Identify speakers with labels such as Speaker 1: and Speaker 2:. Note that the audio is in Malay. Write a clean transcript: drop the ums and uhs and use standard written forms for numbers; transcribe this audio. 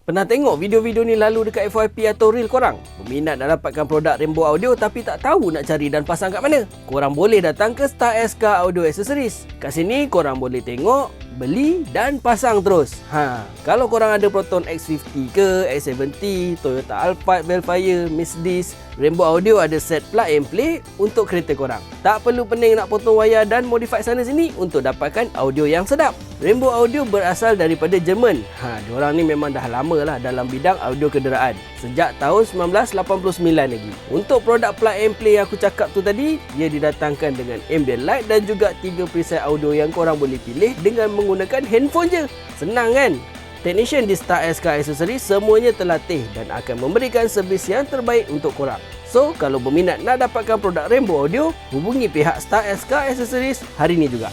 Speaker 1: Pernah tengok video-video ni lalu dekat FYP atau reel korang? Peminat nak dapatkan produk Rainbow Audio tapi tak tahu nak cari dan pasang kat mana? Korang boleh datang ke Star SK Audio Accessories. Kat sini korang boleh tengok, beli dan pasang terus. Kalau korang ada Proton X50 ke, X70, Toyota Alphard, Velfire, Mercedes, Rainbow Audio ada set plug and play untuk kereta korang. Tak perlu pening nak potong wayar dan modify sana sini untuk dapatkan audio yang sedap. Rainbow Audio berasal daripada Jerman. Diorang ni memang dah lama lah dalam bidang audio kenderaan. Sejak tahun 1989 lagi. Untuk produk plug and play yang aku cakap tu tadi, dia didatangkan dengan ambient light dan juga 3 preset audio yang korang boleh pilih dengan menggunakan handphone je. Senang kan? Technician di Star SK Accessories semuanya terlatih dan akan memberikan servis yang terbaik untuk korang. So, kalau berminat nak dapatkan produk Rainbow Audio, hubungi pihak Star SK Accessories hari ni juga.